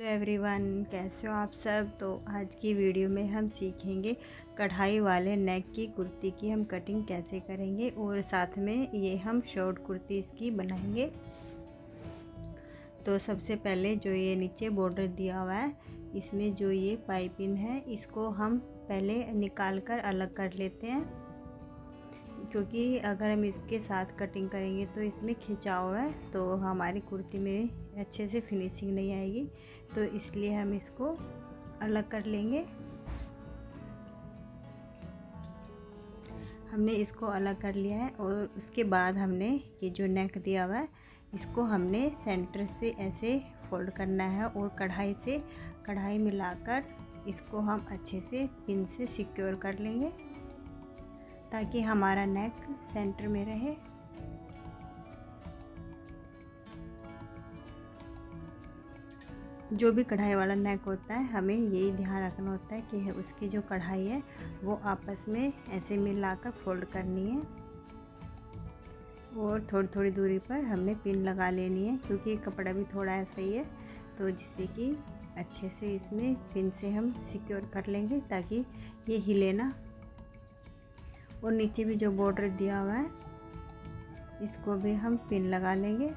Hello everyone, कैसे हो आप सब। तो आज की वीडियो में हम सीखेंगे कढ़ाई वाले नेक की कुर्ती की हम कटिंग कैसे करेंगे और साथ में ये हम शॉर्ट कुर्ती इसकी बनाएंगे। तो सबसे पहले जो ये नीचे बॉर्डर दिया हुआ है, इसमें जो ये पाइपिंग है इसको हम पहले निकाल कर अलग कर लेते हैं, क्योंकि अगर हम इसके साथ कटिंग करेंगे तो इसमें खिंचाव है तो हमारी कुर्ती में अच्छे से फिनिशिंग नहीं आएगी। तो इसलिए हम इसको अलग कर लेंगे। हमने इसको अलग कर लिया है और उसके बाद हमने ये जो नेक दिया हुआ है इसको हमने सेंटर से ऐसे फोल्ड करना है और कढ़ाई मिलाकर इसको हम अच्छे से पिन से सिक्योर कर लेंगे ताकि हमारा नेक सेंटर में रहे। जो भी कढ़ाई वाला नेक होता है हमें यही ध्यान रखना होता है कि उसकी जो कढ़ाई है वो आपस में ऐसे मिलाकर फोल्ड करनी है और थोड़ी थोड़ी दूरी पर हमने पिन लगा लेनी है, क्योंकि कपड़ा भी थोड़ा ऐसा ही है तो जिससे कि अच्छे से इसमें पिन से हम सिक्योर कर लेंगे ताकि ये हिले ना। और नीचे भी जो बॉर्डर दिया हुआ है इसको भी हम पिन लगा लेंगे।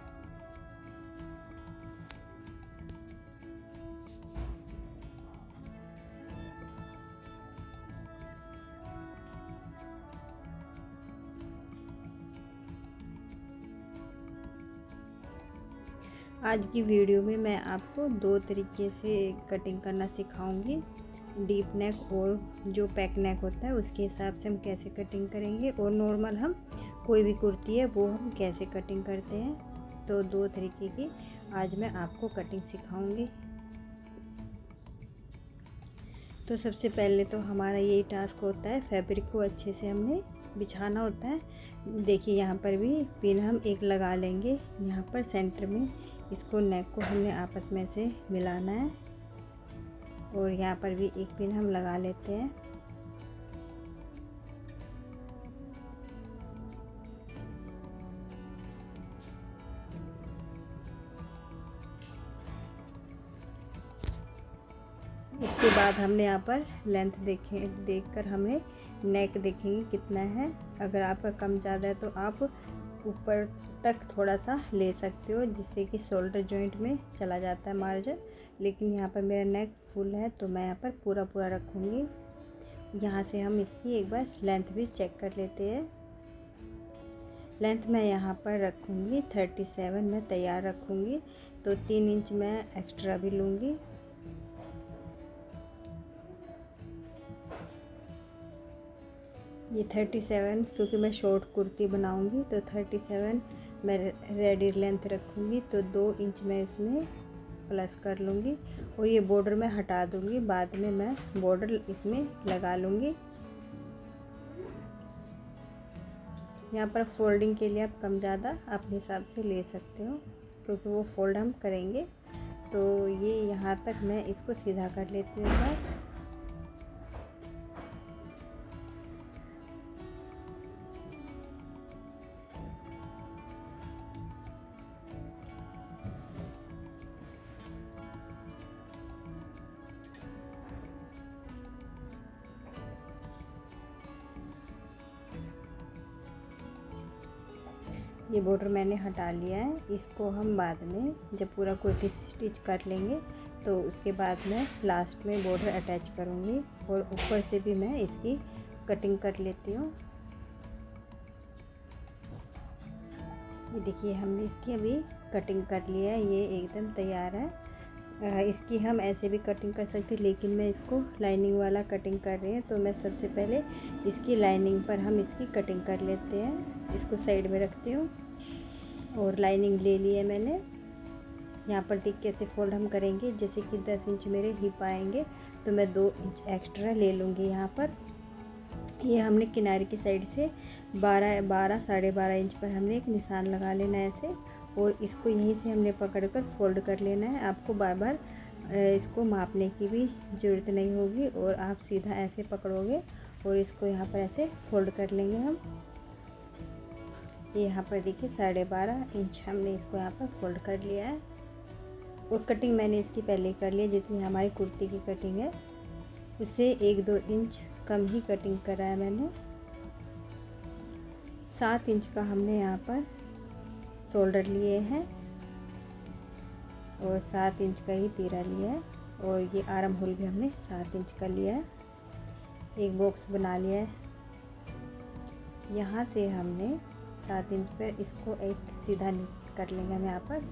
आज की वीडियो में मैं आपको दो तरीके से कटिंग करना सिखाऊंगी। डीप नेक और जो पैक नेक होता है उसके हिसाब से हम कैसे कटिंग करेंगे और नॉर्मल हम कोई भी कुर्ती है वो हम कैसे कटिंग करते हैं। तो दो तरीके की आज मैं आपको कटिंग सिखाऊंगी। तो सबसे पहले तो हमारा यही टास्क होता है, फैब्रिक को अच्छे से हमने बिछाना होता है। देखिए यहाँ पर भी पिन हम एक लगा लेंगे, यहाँ पर सेंटर में इसको नेक को हमने आपस में से मिलाना है और यहाँ पर भी एक पिन हम लगा लेते हैं। इसके बाद हमने यहाँ पर लेंथ देखकर हमने नेक देखेंगे कितना है। अगर आपका कम ज़्यादा है तो आप ऊपर तक थोड़ा सा ले सकते हो, जिससे कि शोल्डर जॉइंट में चला जाता है मार्जिन। लेकिन यहाँ पर मेरा नेक फुल है तो मैं यहाँ पर पूरा रखूँगी। यहाँ से हम इसकी एक बार लेंथ भी चेक कर लेते हैं। लेंथ मैं यहाँ पर रखूँगी 37 मैं तैयार रखूँगी, तो 3 इंच मैं एक्स्ट्रा भी लूँगी। ये 37 क्योंकि मैं शॉर्ट कुर्ती बनाऊंगी तो 37 मैं रेडी लेंथ रखूंगी, तो 2 इंच मैं इसमें प्लस कर लूँगी और ये बॉर्डर मैं हटा दूँगी, बाद में मैं बॉर्डर इसमें लगा लूँगी। यहाँ पर फोल्डिंग के लिए आप कम ज़्यादा अपने हिसाब से ले सकते हो, क्योंकि वो फोल्ड हम करेंगे। तो ये यहाँ तक मैं इसको सीधा कर लेती हूँ एक बार। ये बॉर्डर मैंने हटा लिया है, इसको हम बाद में जब पूरा कुर्ती स्टिच कर लेंगे तो उसके बाद मैं लास्ट में बॉर्डर अटैच करूँगी और ऊपर से भी मैं इसकी कटिंग कर लेती हूँ। ये देखिए हमने इसकी अभी कटिंग कर लिया है, ये एकदम तैयार है। इसकी हम ऐसे भी कटिंग कर सकते हैं, लेकिन मैं इसको लाइनिंग वाला कटिंग कर रही हूँ तो मैं सबसे पहले इसकी लाइनिंग पर हम इसकी कटिंग कर लेते हैं। इसको साइड में रखती हूँ और लाइनिंग ले ली है मैंने। यहाँ पर टिक कैसे फोल्ड हम करेंगे, जैसे कि 10 इंच मेरे हिप आएंगे तो मैं 2 इंच एक्स्ट्रा ले लूँगी। यहाँ पर ये हमने किनारे की साइड से 12 12.5 इंच पर हमने एक निशान लगा लेना है ऐसे, और इसको यहीं से हमने पकड़कर फोल्ड कर लेना है। आपको बार बार इसको मापने की भी ज़रूरत नहीं होगी और आप सीधा ऐसे पकड़ोगे और इसको यहाँ पर ऐसे फोल्ड कर लेंगे हम। यहाँ पर देखिए 12.5 इंच हमने इसको यहाँ पर फोल्ड कर लिया है और कटिंग मैंने इसकी पहले ही कर ली है। जितनी हमारी कुर्ती की कटिंग है उससे 1-2 इंच कम ही कटिंग करा है मैंने। 7 इंच का हमने यहाँ पर शोल्डर लिए हैं और 7 इंच का ही तीरा लिया है। और ये आर्म होल भी हमने 7 इंच का लिया है। एक बॉक्स बना लिया है। यहाँ से हमने 7 इंच पर इसको एक सीधा कर लेंगे हम यहाँ पर।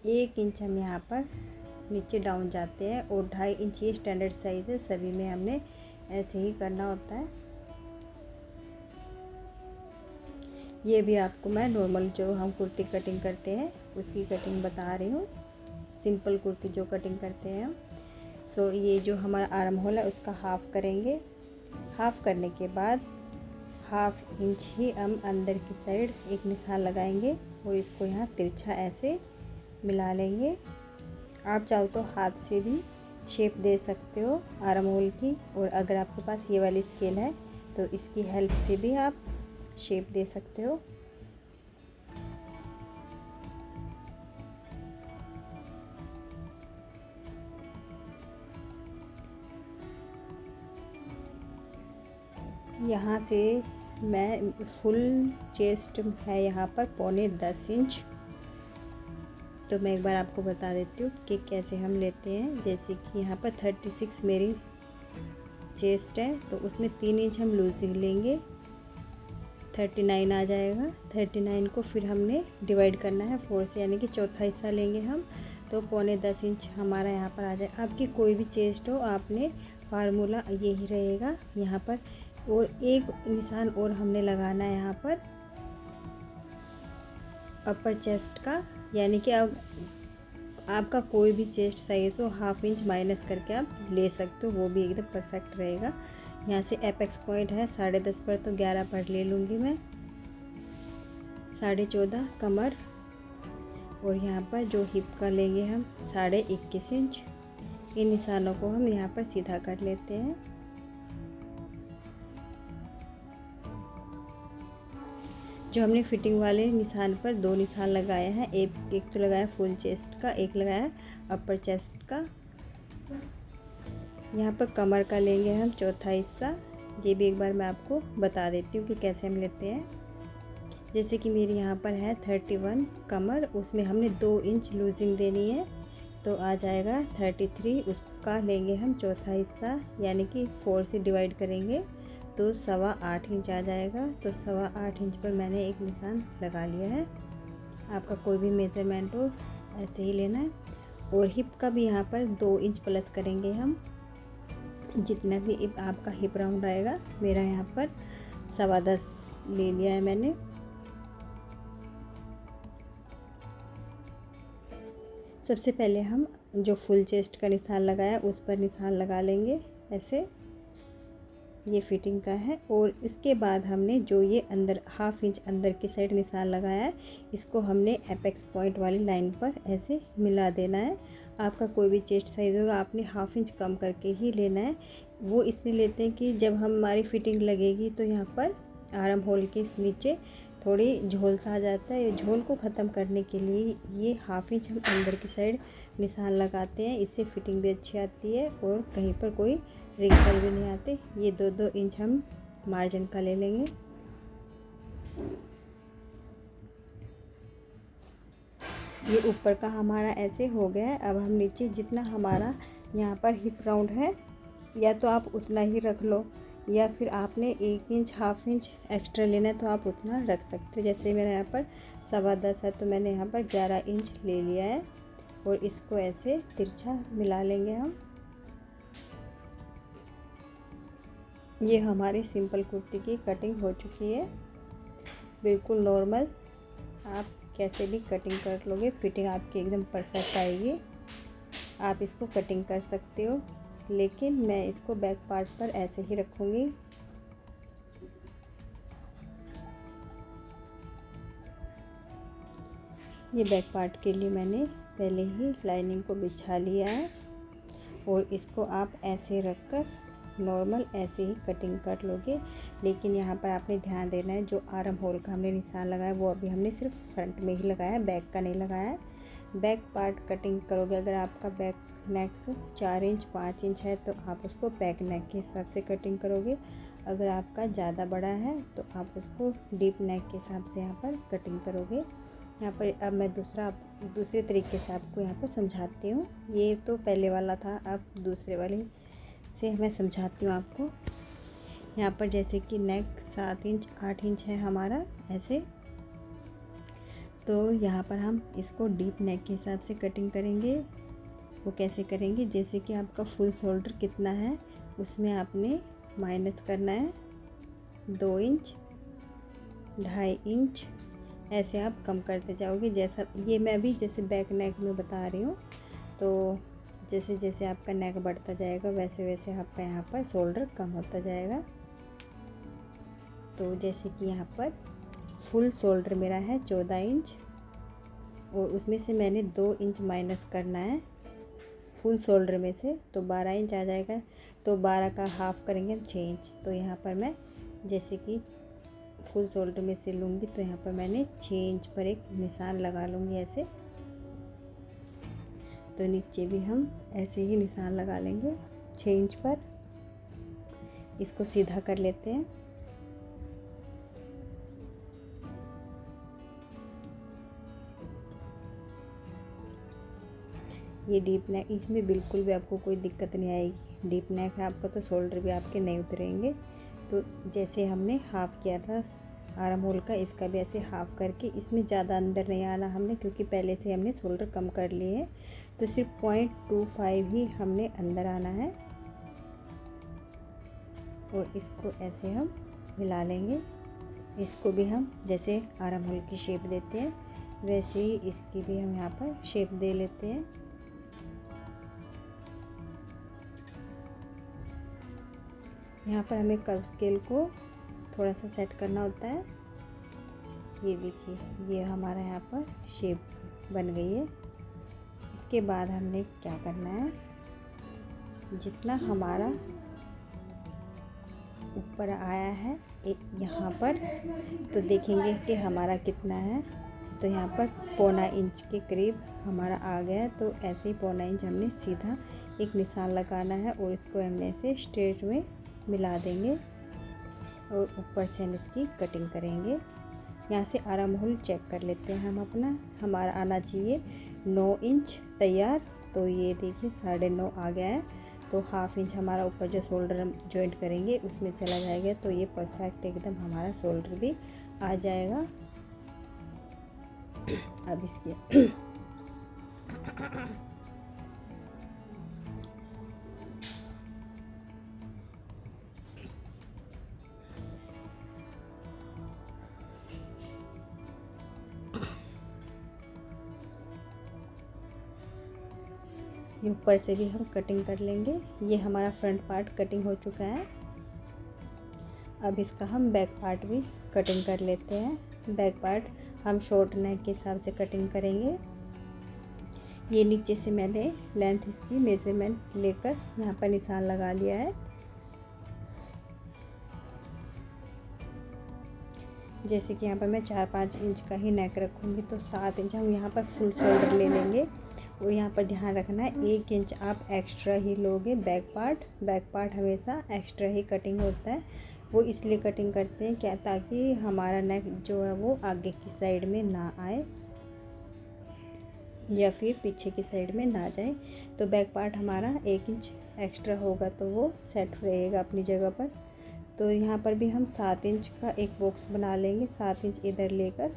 एक इंच हम यहाँ पर नीचे डाउन जाते हैं और 2.5 इंच ये स्टैंडर्ड साइज है, सभी में हमने ऐसे ही करना होता है। ये भी आपको मैं नॉर्मल जो हम कुर्ती कटिंग करते हैं उसकी कटिंग बता रही हूँ, सिंपल कुर्ती जो कटिंग करते हैं हम। सो ये जो हमारा आर्म होल है उसका हाफ करेंगे। हाफ करने के बाद 1/2 इंच ही हम अंदर की साइड एक निशान लगाएंगे और इसको यहाँ तिरछा ऐसे मिला लेंगे। आप चाहो तो हाथ से भी शेप दे सकते हो आर्म होल की, और अगर आपके पास ये वाली स्केल है तो इसकी हेल्प से भी आप शेप दे सकते हो। यहाँ से मैं फुल चेस्ट है यहाँ पर 10.25 इंच। तो मैं एक बार आपको बता देती हूँ कि कैसे हम लेते हैं। जैसे कि यहाँ पर 36 मेरी चेस्ट है तो उसमें 3 इंच हम लूजिंग लेंगे, 39 आ जाएगा। 39 को फिर हमने डिवाइड करना है 4 से, यानी कि चौथा हिस्सा लेंगे हम, तो 10.25 इंच हमारा यहाँ पर आ जाए। आपकी कोई भी चेस्ट हो, आपने फार्मूला यही रहेगा यहाँ पर। और एक निशान और हमने लगाना है यहाँ पर अपर चेस्ट का, यानी कि अब आपका कोई भी चेस्ट साइज हो 1/2 इंच माइनस करके आप ले सकते हो, वो भी एकदम परफेक्ट रहेगा। यहाँ से एपेक्स पॉइंट है 10.5 पर, तो 11 पर ले लूँगी मैं। 14.5 कमर, और यहाँ पर जो हिप का लेंगे हम 21.5 इंच। इन निशानों को हम यहाँ पर सीधा कर लेते हैं। जो हमने फिटिंग वाले निशान पर 2 निशान लगाए हैं, एक तो लगाया फुल चेस्ट का, एक लगाया अपर चेस्ट का। यहाँ पर कमर का लेंगे हम चौथा हिस्सा। ये भी एक बार मैं आपको बता देती हूँ कि कैसे हम लेते हैं। जैसे कि मेरी यहाँ पर है 31 कमर, उसमें हमने 2 इंच लूजिंग देनी है, तो आ जाएगा 33। उसका लेंगे हम चौथा हिस्सा, यानी कि 4 से डिवाइड करेंगे तो 8.25 इंच आ जाएगा। तो 8.25 इंच पर मैंने एक निशान लगा लिया है। आपका कोई भी मेज़रमेंट हो ऐसे ही लेना है। और हिप का भी यहाँ पर 2 इंच प्लस करेंगे हम, जितना भी आपका हिप राउंड आएगा। मेरा यहाँ पर 10.25 ले लिया है मैंने। सबसे पहले हम जो फुल चेस्ट का निशान लगाया उस पर निशान लगा लेंगे ऐसे, ये फिटिंग का है। और इसके बाद हमने जो ये अंदर 1/2 इंच अंदर की साइड निशान लगाया है, इसको हमने एपेक्स पॉइंट वाली लाइन पर ऐसे मिला देना है। आपका कोई भी चेस्ट साइज़ होगा, आपने 1/2 इंच कम करके ही लेना है। वो इसलिए लेते हैं कि जब हमारी फिटिंग लगेगी तो यहाँ पर आर्म होल के नीचे थोड़ी झोल सा आ जाता है। झोल को ख़त्म करने के लिए ये 1/2 इंच हम अंदर की साइड निशान लगाते हैं। इससे फिटिंग भी अच्छी आती है और कहीं पर कोई रिंकल भी नहीं आते। ये 2-2 इंच हम मार्जिन का ले लेंगे। ये ऊपर का हमारा ऐसे हो गया है। अब हम नीचे जितना हमारा यहाँ पर हिप राउंड है, या तो आप उतना ही रख लो, या फिर आपने 1 इंच 1/2 इंच एक्स्ट्रा लेना है तो आप उतना रख सकते हो। जैसे मेरा यहाँ पर 10.25 है तो मैंने यहाँ पर 11 इंच ले लिया है। और इसको ऐसे तिरछा मिला लेंगे हम। ये हमारी सिंपल कुर्ती की कटिंग हो चुकी है, बिल्कुल नॉर्मल। आप कैसे भी कटिंग कर लोगे, फिटिंग आपकी एकदम परफेक्ट आएगी। आप इसको कटिंग कर सकते हो, लेकिन मैं इसको बैक पार्ट पर ऐसे ही रखूँगी। ये बैक पार्ट के लिए मैंने पहले ही लाइनिंग को बिछा लिया है, और इसको आप ऐसे रखकर नॉर्मल ऐसे ही कटिंग कर लोगे। लेकिन यहाँ पर आपने ध्यान देना है, जो आर्म होल का हमने निशान लगाया वो अभी हमने सिर्फ फ्रंट में ही लगाया है, बैक का नहीं लगाया है। बैक पार्ट कटिंग करोगे, अगर आपका बैक नेक 4 इंच 5 इंच है तो आप उसको बैक नेक के हिसाब से कटिंग करोगे। अगर आपका ज़्यादा बड़ा है तो आप उसको डीप नेक के हिसाब से यहाँ पर कटिंग करोगे। यहाँ पर अब मैं दूसरे तरीके से आपको यहाँ पर समझाती हूँ। ये तो पहले वाला था, अब दूसरे वाले से मैं समझाती हूँ आपको। यहाँ पर जैसे कि नेक 7 इंच 8 इंच है हमारा ऐसे, तो यहाँ पर हम इसको डीप नेक के हिसाब से कटिंग करेंगे। वो कैसे करेंगे, जैसे कि आपका फुल शोल्डर कितना है उसमें आपने माइनस करना है 2 इंच 2.5 इंच, ऐसे आप कम करते जाओगे। जैसा ये मैं भी जैसे बैक नेक में बता रही हूँ, तो जैसे जैसे आपका नेक बढ़ता जाएगा वैसे वैसे आपका यहाँ पर शोल्डर कम होता जाएगा। तो जैसे कि यहाँ पर फुल शोल्डर मेरा है 14 इंच और उसमें से मैंने 2 इंच माइनस करना है फुल शोल्डर में से, तो 12 इंच आ जाएगा। तो 12 का हाफ़ करेंगे 6 इंच। तो यहाँ पर मैं जैसे कि फुल शोल्डर में से लूँगी तो यहाँ पर मैंने 6 इंच पर एक निशान लगा लूँगी ऐसे। तो नीचे भी हम ऐसे ही निशान लगा लेंगे 6 इंच पर। इसको सीधा कर लेते हैं। ये डीप नेक, इसमें बिल्कुल भी आपको कोई दिक्कत नहीं आएगी। डीप नेक है आपका तो शोल्डर भी आपके नहीं उतरेंगे। तो जैसे हमने हाफ़ किया था आर्म होल का, इसका भी ऐसे हाफ़ करके, इसमें ज़्यादा अंदर नहीं आना हमने, क्योंकि पहले से हमने शोल्डर कम कर लिए हैं। तो सिर्फ 0.25 ही हमने अंदर आना है और इसको ऐसे हम मिला लेंगे। इसको भी हम जैसे आर्म होल की शेप देते हैं वैसे ही इसकी भी हम यहाँ पर शेप दे लेते हैं। यहाँ पर हमें कर्व स्केल को थोड़ा सा सेट करना होता है। ये देखिए, ये हमारा यहाँ पर शेप बन गई है। इसके बाद हमने क्या करना है, जितना हमारा ऊपर आया है यहाँ पर, तो देखेंगे कि हमारा कितना है। तो यहाँ पर 0.25 इंच के करीब हमारा आ गया है। तो ऐसे ही 0.25 इंच हमने सीधा एक निशान लगाना है और इसको हमने ऐसे स्ट्रेट में मिला देंगे और ऊपर से हम इसकी कटिंग करेंगे। यहाँ से आर्म होल चेक कर लेते हैं हम अपना। हमारा आना चाहिए 9 इंच तैयार। तो ये देखिए 9.5 आ गया है। तो हाफ़ इंच हमारा ऊपर जो शोल्डर हम जॉइंट करेंगे उसमें चला जाएगा। तो ये परफेक्ट एकदम हमारा शोल्डर भी आ जाएगा। अब इसके ये ऊपर से भी हम कटिंग कर लेंगे। ये हमारा फ्रंट पार्ट कटिंग हो चुका है। अब इसका हम बैक पार्ट भी कटिंग कर लेते हैं। बैक पार्ट हम शॉर्ट नेक के हिसाब से कटिंग करेंगे। ये नीचे से मैंने लेंथ इसकी मेज़रमेंट लेकर यहाँ पर निशान लगा लिया है। जैसे कि यहाँ पर मैं 4-5 इंच का ही नेक रखूँगी, तो 7 इंच हम यहाँ पर फुल शोल्डर ले लेंगे। और यहाँ पर ध्यान रखना है 1 इंच आप एक्स्ट्रा ही लोगे बैक पार्ट हमेशा एक्स्ट्रा ही कटिंग होता है। वो इसलिए कटिंग करते हैं क्या, ताकि हमारा नेक जो है वो आगे की साइड में ना आए या फिर पीछे की साइड में ना जाए। तो बैक पार्ट हमारा 1 इंच एक्स्ट्रा होगा तो वो सेट रहेगा अपनी जगह पर। तो यहाँ पर भी हम 7 इंच का एक बॉक्स बना लेंगे। 7 इंच इधर लेकर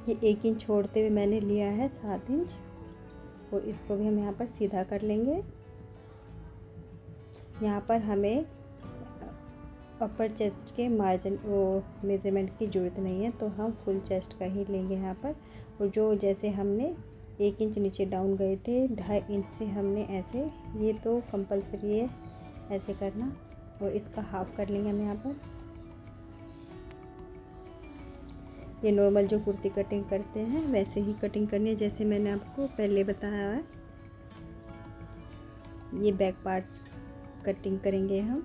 ये 1 इंच छोड़ते हुए मैंने लिया है 7 इंच और इसको भी हम यहाँ पर सीधा कर लेंगे। यहाँ पर हमें अपर चेस्ट के मार्जिन वो मेज़रमेंट की ज़रूरत नहीं है, तो हम फुल चेस्ट का ही लेंगे यहाँ पर। और जो जैसे हमने 1 इंच नीचे डाउन गए थे 2.5 इंच से हमने ऐसे, ये तो कंपलसरी है ऐसे करना। और इसका हाफ़ कर लेंगे हम यहाँ पर। ये नॉर्मल जो कुर्ती कटिंग करते हैं वैसे ही कटिंग करनी है, जैसे मैंने आपको पहले बताया है। ये बैक पार्ट कटिंग करेंगे हम।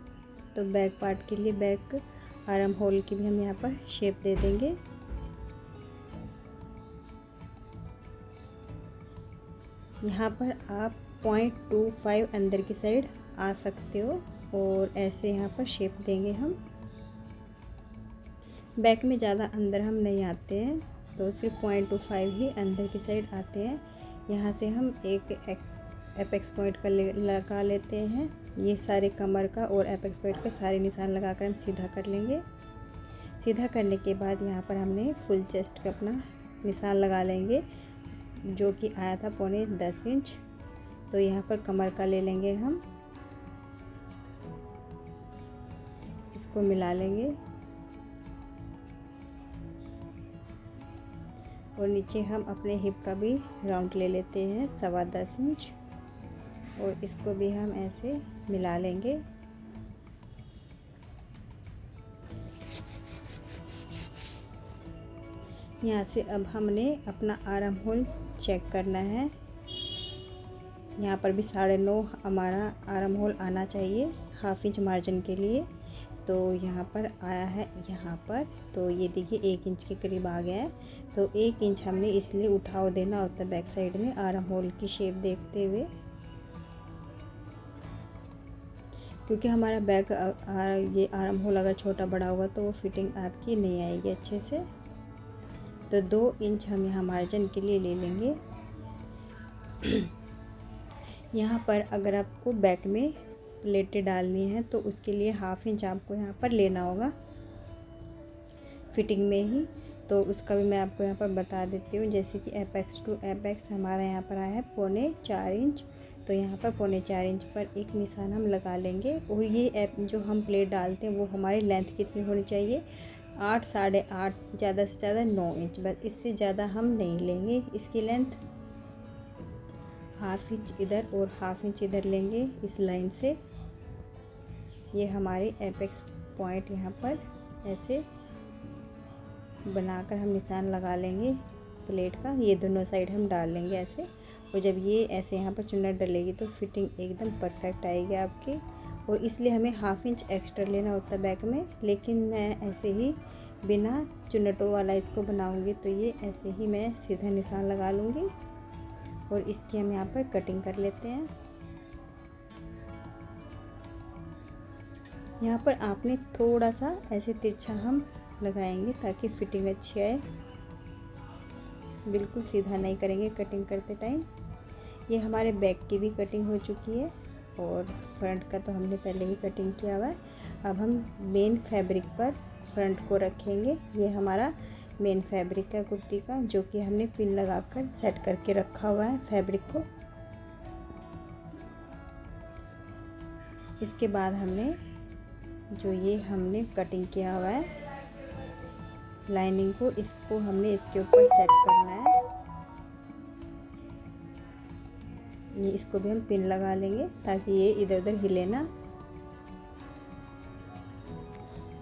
तो बैक पार्ट के लिए बैक आर्म होल की भी हम यहाँ पर शेप दे देंगे। यहाँ पर आप 0.25 अंदर की साइड आ सकते हो और ऐसे यहाँ पर शेप देंगे हम। बैक में ज़्यादा अंदर हम नहीं आते हैं, तो सिर्फ 0.25 ही अंदर की साइड आते हैं। यहाँ से हम एक एपेक्स पॉइंट का लगा लेते हैं। ये सारे कमर का और एपेक्स पॉइंट का सारे निशान लगाकर हम सीधा कर लेंगे। सीधा करने के बाद यहाँ पर हमने फुल चेस्ट का अपना निशान लगा लेंगे, जो कि आया था 10.25 इंच। तो यहाँ पर कमर का ले लेंगे हम, इसको मिला लेंगे और नीचे हम अपने हिप का भी राउंड ले लेते हैं 10.25 इंच और इसको भी हम ऐसे मिला लेंगे। यहाँ से अब हमने अपना आर्म होल चेक करना है। यहाँ पर भी 9.5 हमारा आर्म होल आना चाहिए 1/2 इंच मार्जिन के लिए। तो यहाँ पर आया है यहाँ पर, तो ये देखिए 1 इंच के करीब आ गया है। तो 1 इंच हमने इसलिए उठाव देना होता है बैक साइड में आर्म होल की शेप देखते हुए, क्योंकि हमारा बैक ये आर्म होल अगर छोटा बड़ा होगा तो वो फिटिंग आपकी नहीं आएगी अच्छे से। तो 2 इंच हम यहाँ मार्जिन के लिए ले लेंगे। यहाँ पर अगर आपको बैक में प्लेटें डालनी है तो उसके लिए 1/2 इंच आपको यहाँ पर लेना होगा फिटिंग में ही। तो उसका भी मैं आपको यहाँ पर बता देती हूँ। जैसे कि एपेक्स टू एपेक्स हमारा यहाँ पर आया है 4.25 इंच। तो यहाँ पर 4.25 इंच पर एक निशान हम लगा लेंगे। और ये जो हम प्लेट डालते हैं वो हमारी लेंथ कितनी होनी चाहिए, 8 8.5, ज़्यादा से ज़्यादा 9 इंच, बस इससे ज़्यादा हम नहीं लेंगे। इसकी लेंथ 1/2 इंच इधर और 1/2 इंच इधर लेंगे इस लाइन से। ये हमारे एपेक्स पॉइंट यहाँ पर ऐसे बनाकर हम निशान लगा लेंगे प्लेट का। ये दोनों साइड हम डाल लेंगे ऐसे, और जब ये ऐसे यहाँ पर चुन्नट डलेगी तो फिटिंग एकदम परफेक्ट आएगी आपकी। और इसलिए हमें 1/2 इंच एक्स्ट्रा लेना होता है बैक में, लेकिन मैं ऐसे ही बिना चुन्नटों वाला इसको बनाऊंगी। तो ये ऐसे ही मैं सीधा निशान लगा लूँगी और इसकी हम यहाँ पर कटिंग कर लेते हैं। यहाँ पर आपने थोड़ा सा ऐसे तिरछा हम लगाएंगे ताकि फिटिंग अच्छी आए, बिल्कुल सीधा नहीं करेंगे कटिंग करते टाइम। ये हमारे बैक की भी कटिंग हो चुकी है और फ्रंट का तो हमने पहले ही कटिंग किया हुआ है। अब हम मेन फैब्रिक पर फ्रंट को रखेंगे। ये हमारा मेन फैब्रिक है कुर्ती का, जो कि हमने पिन लगाकर सेट करके रखा हुआ है फैब्रिक को। इसके बाद हमने जो ये हमने कटिंग किया हुआ है लाइनिंग को, इसको हमने इसके ऊपर सेट करना है। ये इसको भी हम पिन लगा लेंगे ताकि ये इधर उधर हिले ना।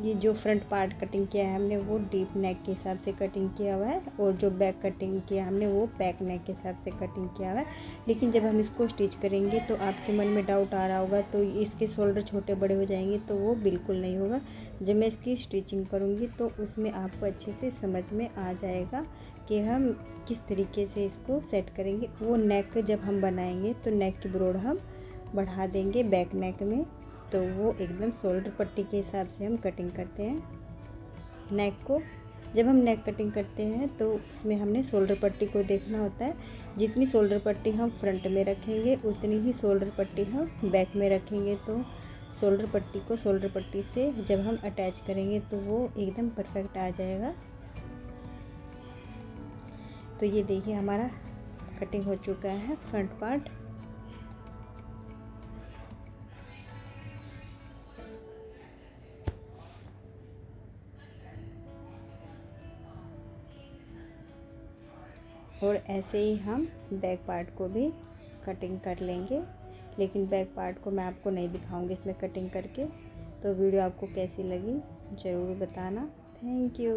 ये जो फ्रंट पार्ट कटिंग किया है हमने वो डीप नेक के हिसाब से कटिंग किया हुआ है, और जो बैक कटिंग किया हमने वो बैक नेक के हिसाब से कटिंग किया हुआ है। लेकिन जब हम इसको स्टिच करेंगे तो आपके मन में डाउट आ रहा होगा, तो इसके शोल्डर छोटे बड़े हो जाएंगे, तो वो बिल्कुल नहीं होगा। जब मैं इसकी स्टिचिंग करूँगी तो उसमें आपको अच्छे से समझ में आ जाएगा कि हम किस तरीके से इसको सेट करेंगे। वो नेक जब हम बनाएंगे तो नेक की ब्रॉड हम बढ़ा देंगे बैक नेक में, तो वो एकदम शोल्डर पट्टी के हिसाब से हम कटिंग करते हैं नेक को। जब हम नेक कटिंग करते हैं तो उसमें हमने शोल्डर पट्टी को देखना होता है। जितनी शोल्डर पट्टी हम फ्रंट में रखेंगे उतनी ही शोल्डर पट्टी हम बैक में रखेंगे। तो शोल्डर पट्टी को शोल्डर पट्टी से जब हम अटैच करेंगे तो वो एकदम परफेक्ट आ जाएगा। तो ये देखिए हमारा कटिंग हो चुका है फ्रंट पार्ट। और ऐसे ही हम बैक पार्ट को भी कटिंग कर लेंगे, लेकिन बैक पार्ट को मैं आपको नहीं दिखाऊंगी इसमें कटिंग करके। तो वीडियो आपको कैसी लगी ज़रूर बताना। Thank you.